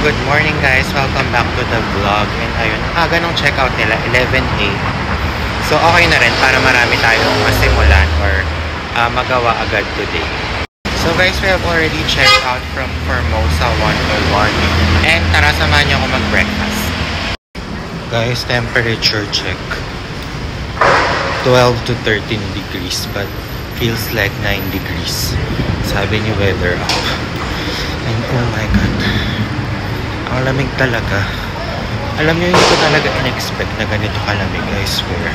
Good morning guys, welcome back to the vlog. And ayun, ang aga nung checkout nila, 11 AM. So okay na rin para marami tayong masimulan or magawa agad today. So guys, we have already checked out from Formosa 101. And tara, samahan niyo ako mag-breakfast. Guys, temperature check. 12 to 13 degrees but feels like 9 degrees. Sabi ni weather up. And oh my god, ang lamig talaga. Alam niyo, hindi ko talaga in-expect na ganito kalamig, I swear.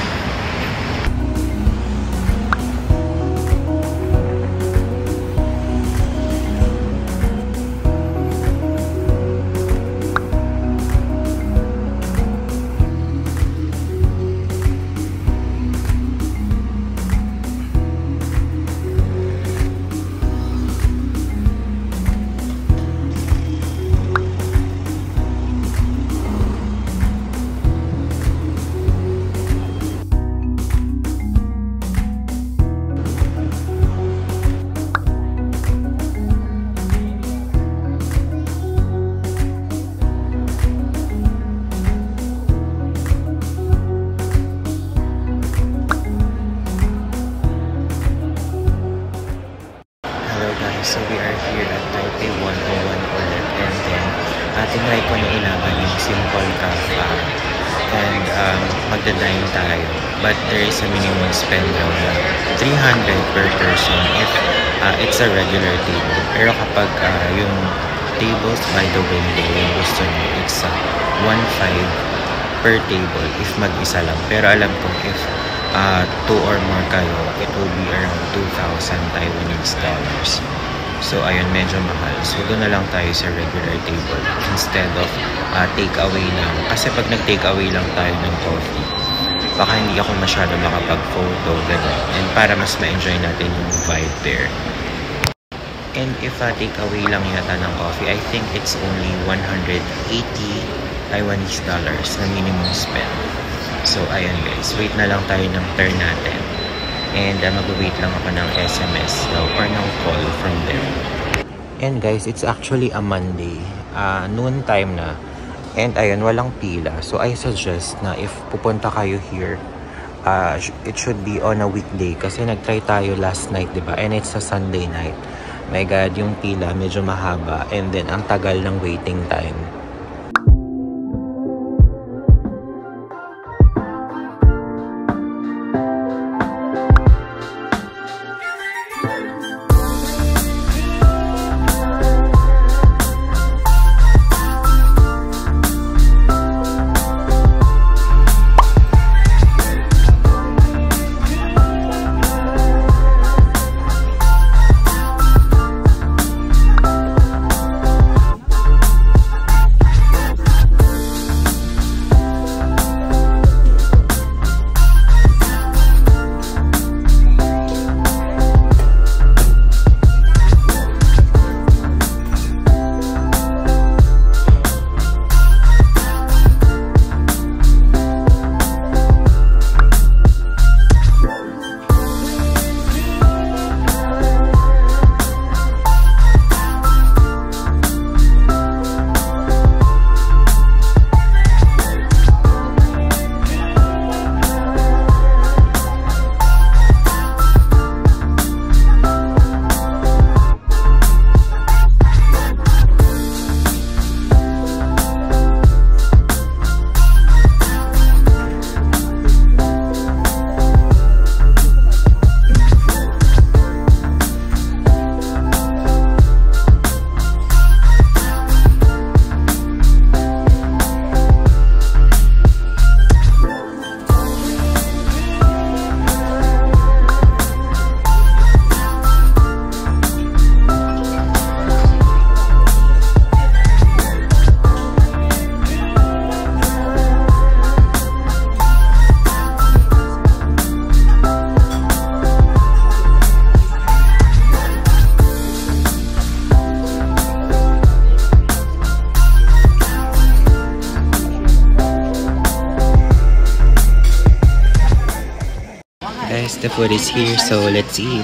So we are here at Taipei 101 ulit, and then tinry ko na ilaban yung simple kaffa and magdadine tayo, but there is a minimum spend daw na 300 per person if it's a regular table. Pero kapag yung tables by the window yung gusto nyo, it's 1.5 per table if mag-isa lang. Pero alam ko if 2 or more kayo, it will be around 2,000 Taiwanese dollars. So ayun, medyo mahal. So doon na lang tayo sa regular table instead of take-away lang. Kasi pag nag-take-away lang tayo ng coffee, baka hindi ako masyado makapag-photo, gano'n. And para mas ma-enjoy natin yung vibe there. And if take-away lang yata ng coffee, I think it's only 180 Taiwanese dollars na minimum spend. So ayun guys, wait na lang tayo ng turn natin. And mag-wait lang ako ng SMS or ng call from them. And guys, it's actually a Monday. Noon time na. And ayun, walang pila. So I suggest na if pupunta kayo here, it should be on a weekday. Kasi nag-try tayo last night, diba? And it's a Sunday night. My God, yung pila medyo mahaba. And then ang tagal ng waiting time. guys, the food is here, so let's eat.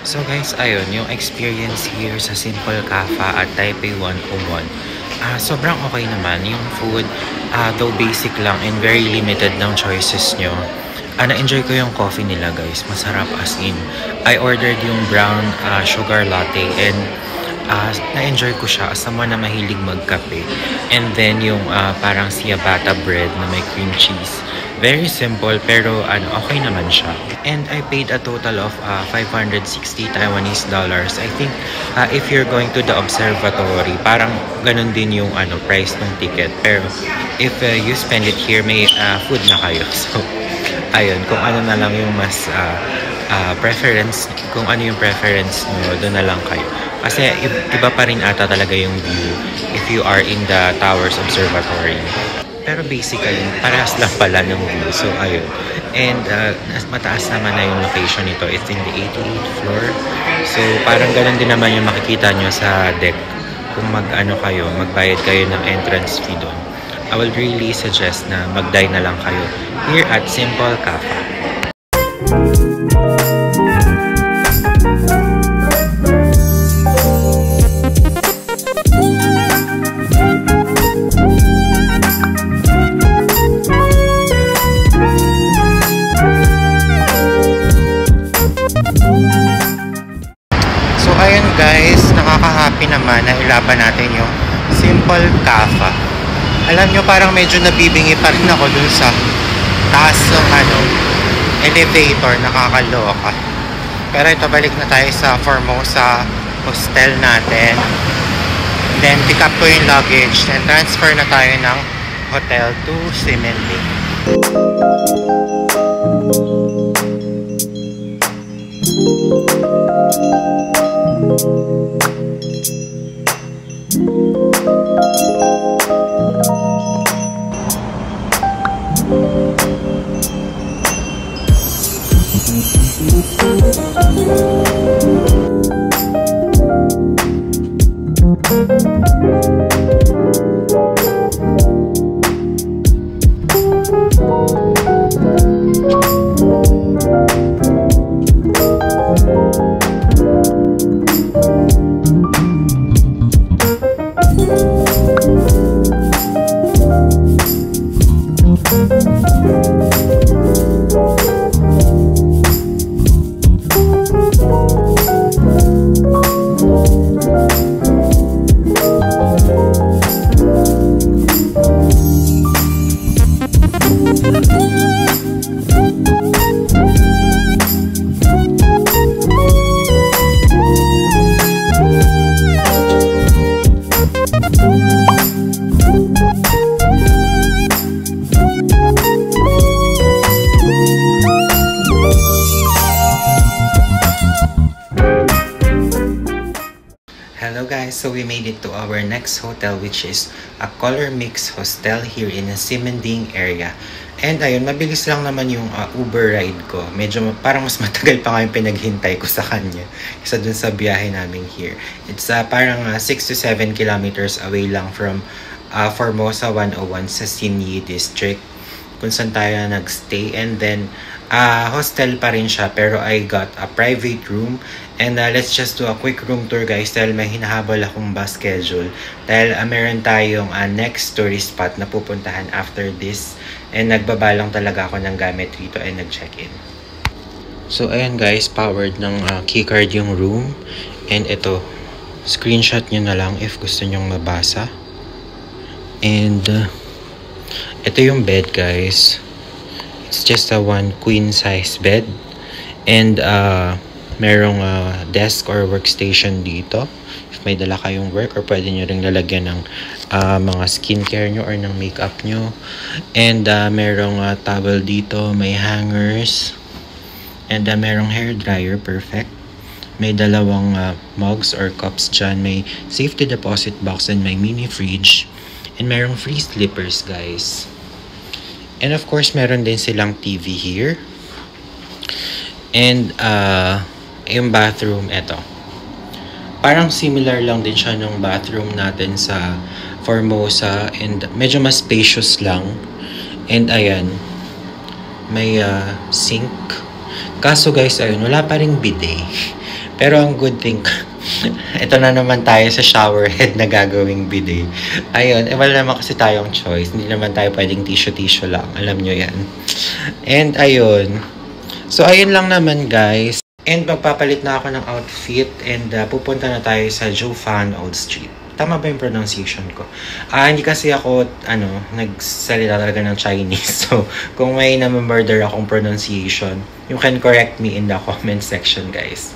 So guys, ayun, yung experience here sa Simple Cafe at Taipei 101. Sobrang okay naman. Yung food, though basic lang and very limited ng choices nyo. Na-enjoy ko yung coffee nila guys. Masarap as in. I ordered yung brown sugar latte and na-enjoy ko siya as someone na mahilig magkape. And then yung parang ciabatta bread na may cream cheese. Very simple pero okay naman siya. And I paid a total of 560 Taiwanese dollars. I think if you're going to the observatory, parang ganun din yung price ng ticket. Pero if you spend it here, may food na kayo. So, ayun, kung ano na lang yung mas preference, kung ano yung preference nyo, doon na lang kayo. Kasi iba pa rin ata talaga yung view if you are in the Towers Observatory. Pero basically, parehas lang pala ng view. So, ayun. And mataas naman na yung location nito. It's in the 88th floor. So, parang ganun din naman yung makikita nyo sa deck. Kung magbayad kayo ng entrance fee doon. I would really suggest na mag-dine na lang kayo here at Simple Cafe. So ayun guys, nakaka-happy naman na ilaban natin yung Simple Cafe. Alam nyo, parang medyo nabibingi pa rin ako dun sa taas ng elevator, nakakaloka. Pero ito, balik na tayo sa Formosa hostel natin. Then pick up ko yung luggage, then transfer na tayo ng hotel to Ximending. Hello guys, so we made it to our next hotel, which is a color mix hostel here in the Ximending area. And ayun, mabilis lang naman yung Uber ride ko. Medyo parang mas matagal pa nga yung pinaghintay ko sa kanya isa dun sa biyahe namin here. It's parang 6 to 7 kilometers away lang from Formosa 101 sa Sinyi district kung saan tayo nagstay. And then hostel pa rin siya, pero I got a private room. And let's just do a quick room tour guys dahil may hinahabol akong bus schedule. Dahil meron tayong next tourist spot na pupuntahan after this. And nagbabalang talaga ako ng gamit dito and nag-check-in. So ayan guys, powered ng keycard yung room. And ito, screenshot nyo na lang if gusto nyong mabasa. And ito yung bed guys. It's just a one queen size bed. And merong desk or workstation dito if may dala kayong work, or pwede nyo ring lalagyan ng mga skincare nyo or ng makeup nyo. And merong towel dito, may hangers. And merong hair dryer, perfect. May dalawang mugs or cups dyan. May safety deposit box and may mini fridge. And merong free slippers, guys. And of course, meron din silang TV here. And yung bathroom, eto. Parang similar lang din siya nung bathroom natin sa Formosa. And medyo mas spacious lang. And ayan, may sink. Kaso guys, ayun, wala pa ring bidet. Pero ang good thing, ito na naman tayo sa shower head na gagawing bidet. Ayun, wala naman kasi tayong choice. Hindi naman tayo pwedeng tissue-tissue lang. Alam nyo yan. And ayun. So, ayun lang naman guys. And magpapalit na ako ng outfit. And pupunta na tayo sa Jiufen Old Street. Tama ba yung pronunciation ko? Hindi kasi ako, nagsalita talaga ng Chinese. So, kung may na-murder akong pronunciation, you can correct me in the comment section, guys.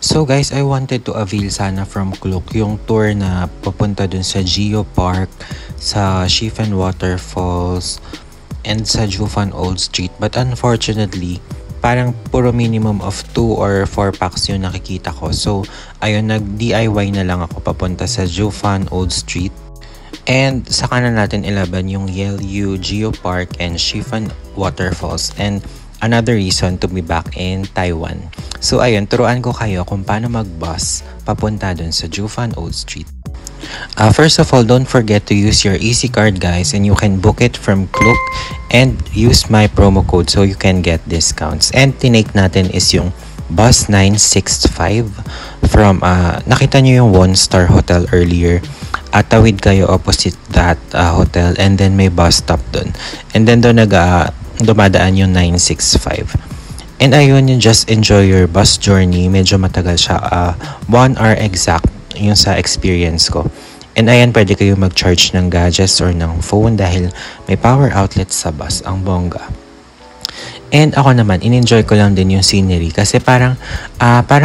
So guys, I wanted to avail sana from Klook yung tour na papunta dun sa Geo Park, sa Shifen Waterfalls, and sa Jiufen Old Street. But unfortunately, parang puro minimum of 2 or 4 packs yung nakikita ko. So, ayun, nag-DIY na lang ako papunta sa Jiufen Old Street. And saka na natin ilaban yung Yelyu, Geo Park, and Shifen Waterfalls. And another reason to be back in Taiwan. So ayun, turuan ko kayo kung paano mag-bus papunta dun sa Jiufen Old Street. First of all, don't forget to use your EC card guys, and you can book it from Klook and use my promo code so you can get discounts. And tinake natin is yung bus 965 from, nakita nyo yung One Star Hotel earlier. Tawid kayo opposite that hotel, and then may bus stop dun. And then doon dumadaan yung 965. And ayun, you just enjoy your bus journey. Medyo matagal siya. 1 hour exact yung sa experience ko. And ayan, pwede kayo mag-charge ng gadgets or ng phone dahil may power outlet sa bus. Ang bongga. And ako naman, in-enjoy ko lang din yung scenery kasi parang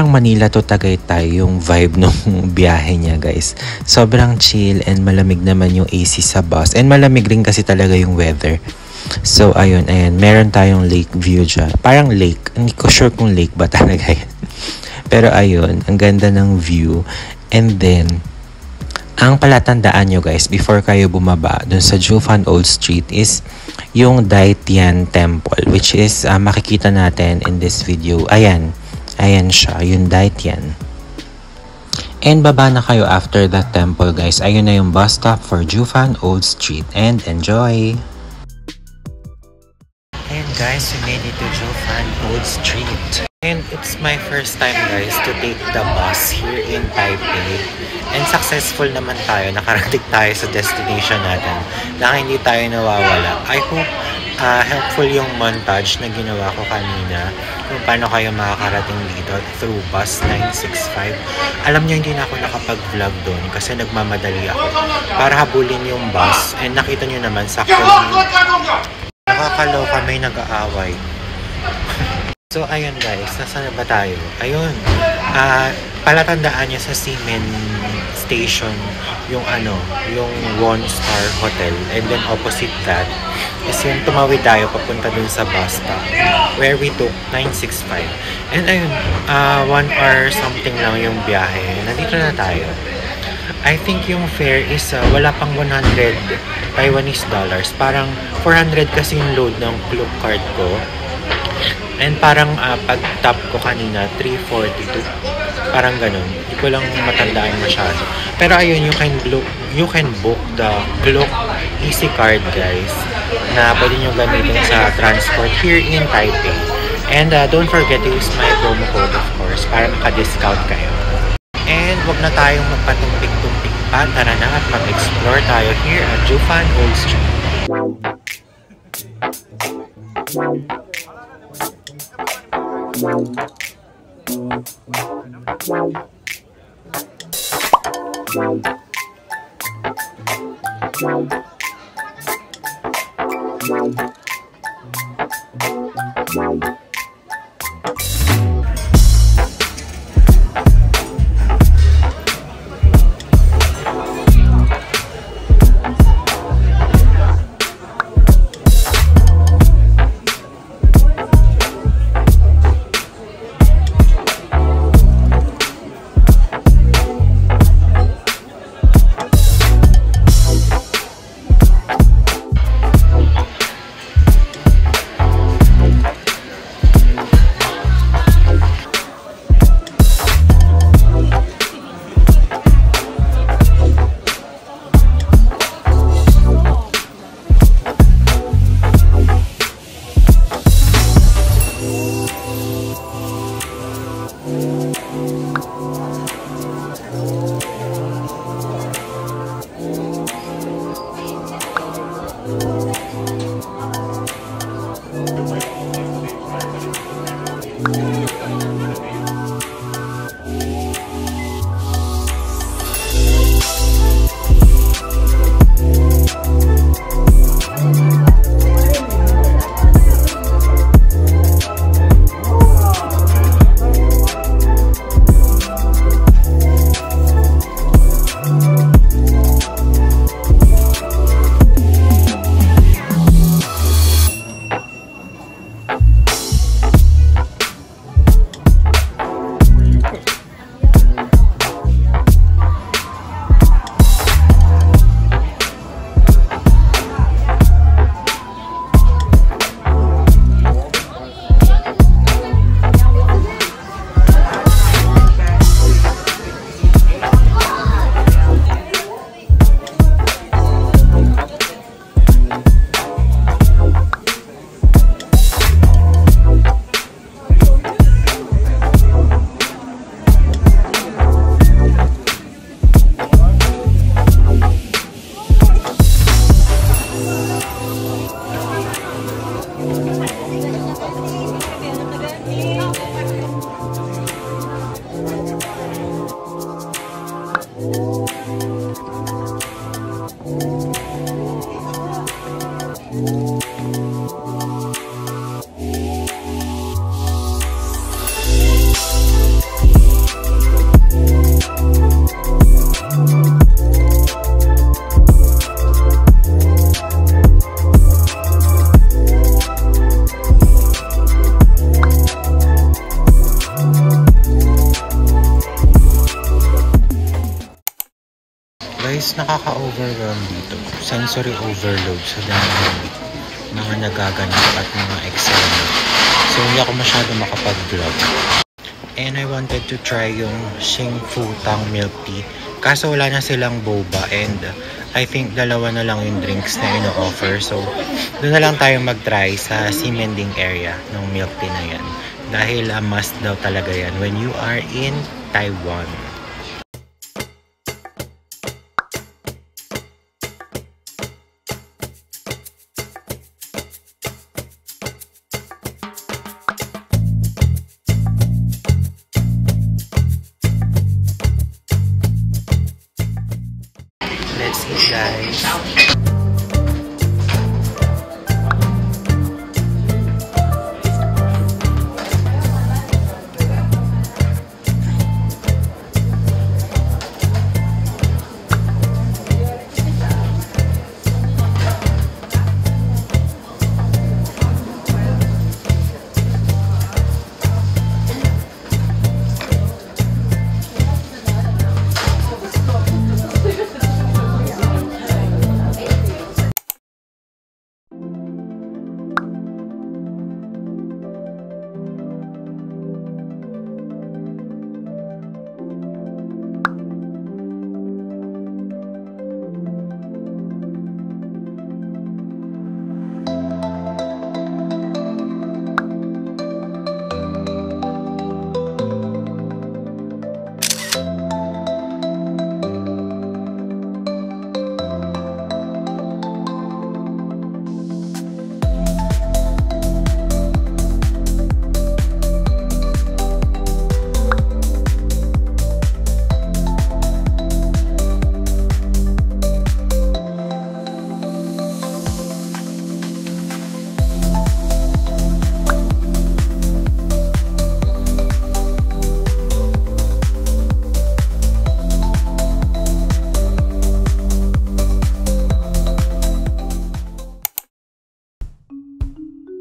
Manila to Tagaytay yung vibe nung biyahe niya guys. Sobrang chill and malamig naman yung AC sa bus. And malamig rin kasi talaga yung weather. So, ayun. Meron tayong lake view dyan. Parang lake. Hindi ko sure kung lake ba talaga yan. Pero ayun, ang ganda ng view. And then, ang palatandaan nyo guys, before kayo bumaba dun sa Jiufen Old Street is yung Daitian Temple, which is makikita natin in this video. Ayan. Ayan siya, yung Daitian. And baba na kayo after that temple guys. Ayun na yung bus stop for Jiufen Old Street. And enjoy! And guys, we made it to Jiufen Old Street. And it's my first time guys to take the bus here in Taipei. And successful naman tayo. Nakarating tayo sa destination natin. Na hindi tayo nawawala. I hope helpful yung montage na ginawa ko kanina. Kung paano kayo makakarating dito through bus 965. Alam nyo, hindi na ako nakapag-vlog doon kasi nagmamadali ako para habulin yung bus. And nakita nyo naman, sakto lang. Nakakaloka, may nag-aaway. So, ayun guys, nasaan na ba tayo? Ayun, palatandaan niya sa Seamen Station yung yung One Star Hotel. And then opposite that is yung tumawid tayo papunta dun sa bus stop where we took 965. And ayun, 1 hour something lang yung biyahe. Nandito na tayo. I think yung fare is wala pang 100 Taiwanese dollars. Parang 400 kasi yung load ng Klook card ko. And parang pag-tap ko kanina, 342. Parang ganun. Hindi ko lang matandaan masyado. Pero ayun, you can book the Klook Easy Card, guys, na pwede nyo gamitin sa transport here in Taipei. And don't forget to use my promo code, of course, para maka-discount kayo. And wag na tayong magpatumpik-tumpik pa. Tara na at mag-explore tayo here at Jiufen Old Street. Guys, nakaka-overwhelm dito. Sensory overload sa dami mga nagaganap at mga eksena. So, hindi ako masyado makapag-vlog. And I wanted to try yung Xing Fu Tang Milk Tea. Kaso wala na silang boba and I think dalawa na lang yung drinks na ino-offer. So, doon na lang tayo mag-try sa Ximending area ng milk tea na yan. Dahil must daw talaga yan when you are in Taiwan. Let's eat, guys.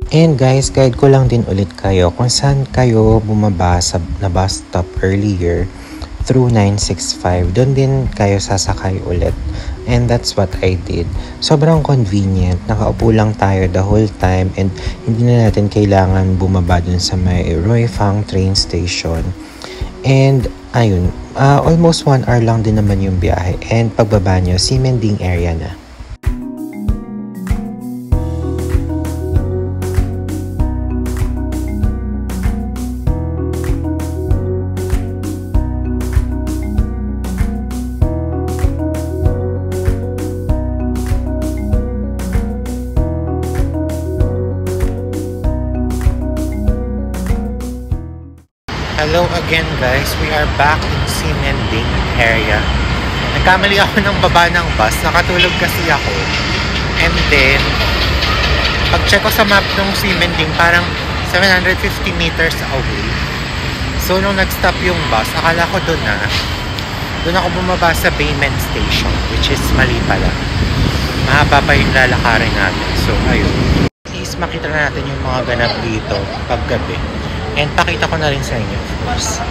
And guys, guide ko lang din ulit kayo kung saan kayo bumaba sa na bus stop earlier through 965. Doon din kayo sasakay ulit. And that's what I did. Sobrang convenient. Nakaupo lang tayo the whole time and hindi na natin kailangan bumaba dun sa may Roy Fang train station. And ayun, almost 1 hour lang din naman yung biyahe. And pagbaba nyo, Ximending area na. Hello again guys, we are back in Ximending area. Nagkamali ako ng baba ng bus, nakatulog kasi ako. And then, pag-check ko sa map ng Ximending, parang 750 meters away. So nung nag-stop yung bus, akala ko doon ako bumaba sa Baymen Station, which is mali pala. Mahaba pa yung lalakarin natin. So ayun, please makita na natin yung mga ganap dito paggabi. And pakita ko na rin sa inyo, of course.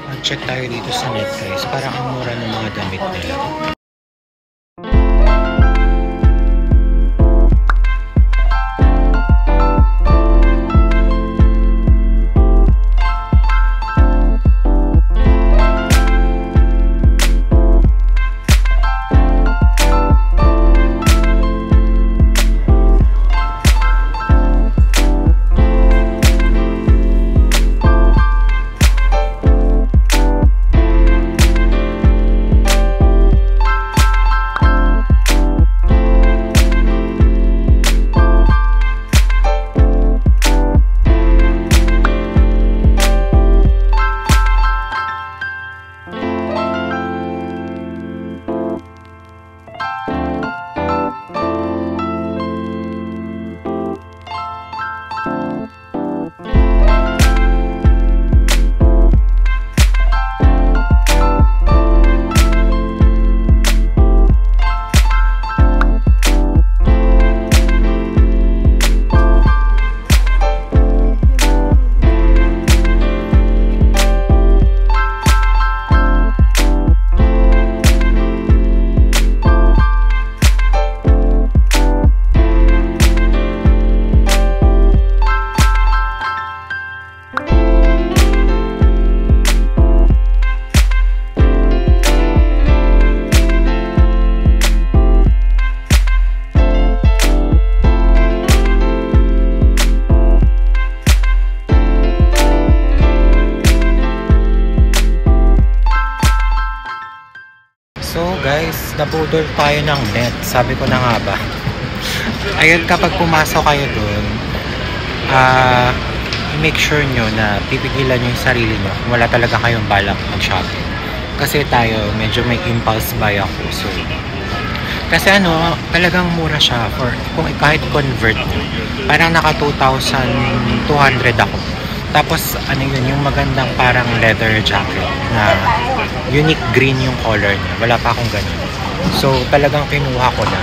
Mag-check tayo dito sa net guys. Parang ang mura ng mga damit nila. So guys, nabudol tayo ng net. Sabi ko na nga ba. Ayun, kapag pumasok kayo dun, make sure nyo na pipigilan nyo yung sarili nyo kung wala talaga kayong balak mag-shopping. Kasi tayo, medyo may impulse buy ako. So, kasi talagang mura siya for kung kahit convert nyo. Parang naka 2,200 ako. Tapos yung magandang parang leather jacket na unique green yung color niya. Wala pa akong ganun. So talagang kinuha ko na.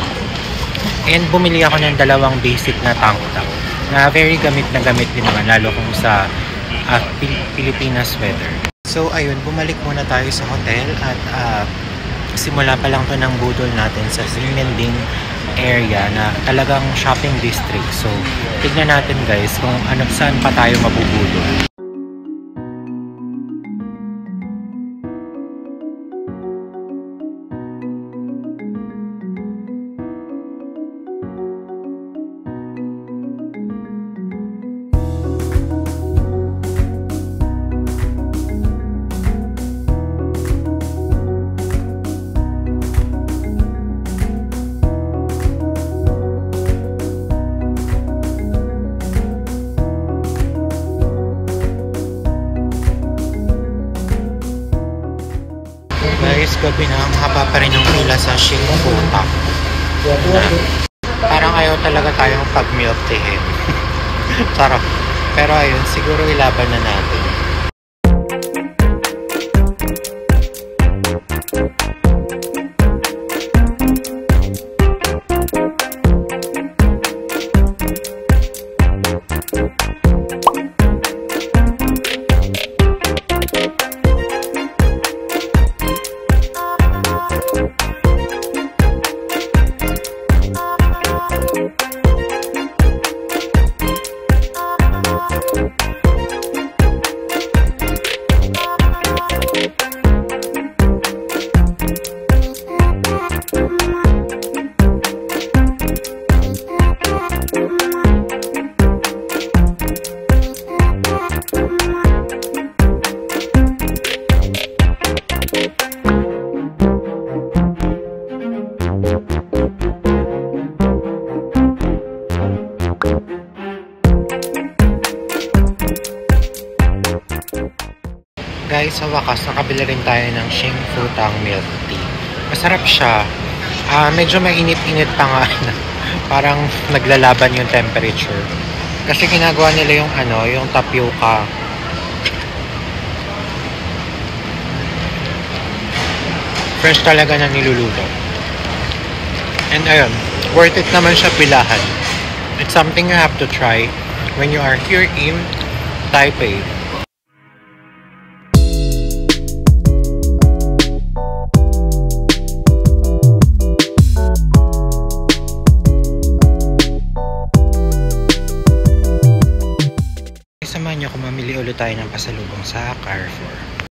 And bumili ako ng dalawang basic na tank top na very gamit na gamit din naman, lalo kung sa Pilipinas weather. So ayun, bumalik muna tayo sa hotel at simula pa lang to ng budol natin sa Ximending area na talagang shopping district. So tignan natin guys kung saan pa tayo mabubudol. Guys, gabi na, ang haba pa rin ng pila sa Shinfuta. Parang ayaw talaga tayong pag-milk teahin. Sarap. Pero ayun, siguro ilaban na natin. guys, sa wakas, nakabili rin tayo ng Shing Fu Tang Milk Tea. Masarap siya. Medyo mainit-init pa nga. Parang naglalaban yung temperature. Kasi ginagawa nila yung yung tapioca. Fresh talaga na niluluto. And ayun, worth it naman siya pilahan. It's something you have to try when you are here in Taipei. Samahan niyo kung mamili ulit tayo ng pasalubong sa Carrefour.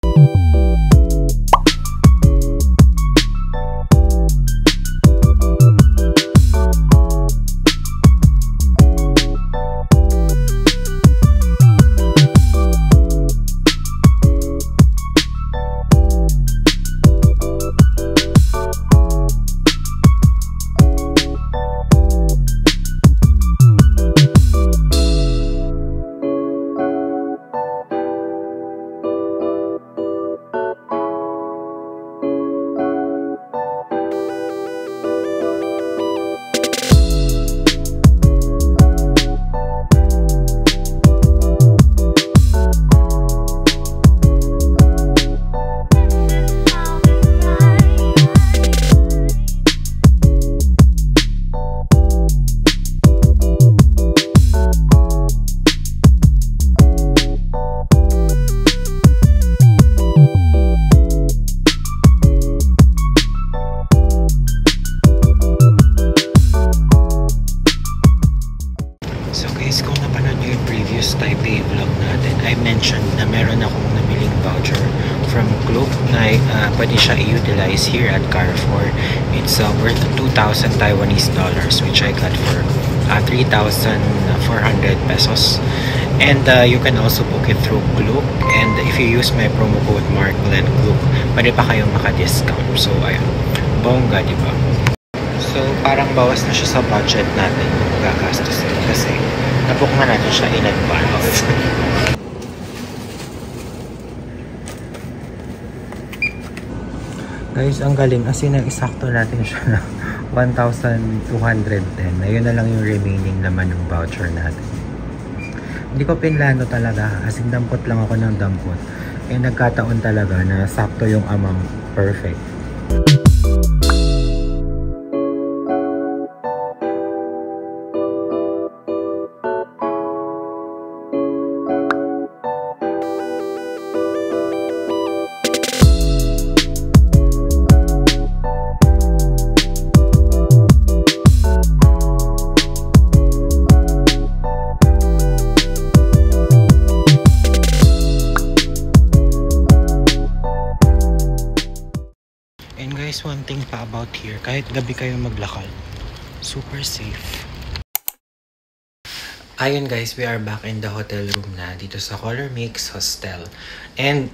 Kung napanood nyo yung previous Taipei vlog natin, I mentioned na meron akong nabiling voucher from Klook na pwede siya i-utilize here at Carrefour. It's worth 2,000 Taiwanese dollars, which I got for 3,400 pesos. And you can also book it through Klook. And if you use my promo code MarkGlenn-Klook, pwede pa kayong maka-discount. So, ayun. Bongga, diba? So, parang bawas na siya sa budget natin kung gagastusin kasi nabook na natin siya in advance. Guys, ang galing. As in, isakto natin siya na 1,210. Ayun na lang yung remaining naman ng voucher natin. Hindi ko pinlano talaga. As in, dampot lang ako ng dampot. Eh, nagkataon talaga na sakto yung amount. Perfect. And guys, one thing pa about here, kahit gabi kayo maglakad, super safe. Ayun guys, we are back in the hotel room na dito sa Color Mix Hostel. And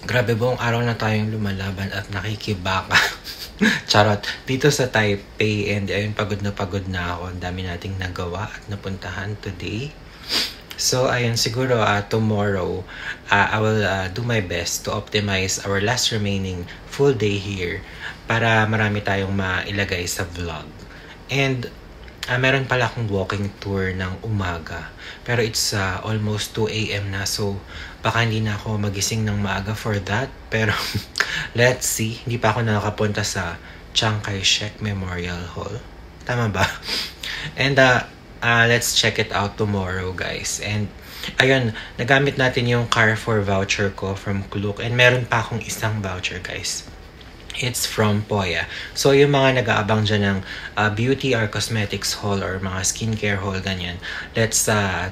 grabe, buong araw na tayong lumalaban at nakikibaka. Charot. Dito sa Taipei, and ayun, pagod na ako. Ang dami nating nagawa at napuntahan today. So, ayun, siguro tomorrow, I will do my best to optimize our last remaining full day here para marami tayong mailagay sa vlog. And, meron pala akong walking tour ng umaga. Pero it's almost 2 AM na, so baka hindi na ako magising ng maaga for that. Pero, let's see. Hindi pa ako nakakapunta sa Chiang Kai-shek Memorial Hall. Tama ba? And, let's check it out tomorrow, guys. And, ayun, nagamit natin yung Carrefour voucher ko from Klook. And meron pa akong isang voucher, guys. It's from Poya. So, yung mga nag-aabang dyan ng beauty or cosmetics haul or mga skincare haul, ganyan. Let's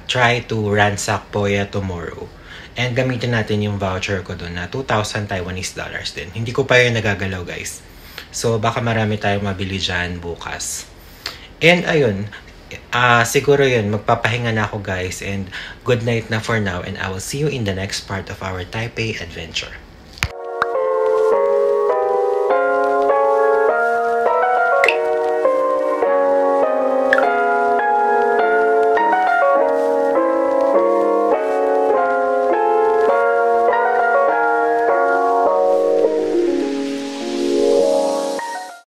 try to ransack Poya tomorrow. And gamitin natin yung voucher ko doon na 2,000 Taiwanese dollars din. Hindi ko pa yun nagagalaw, guys. So, baka marami tayong mabili dyan bukas. And, ayun, siguro yun, magpapahinga na ako guys, and good night na for now, and I will see you in the next part of our Taipei adventure.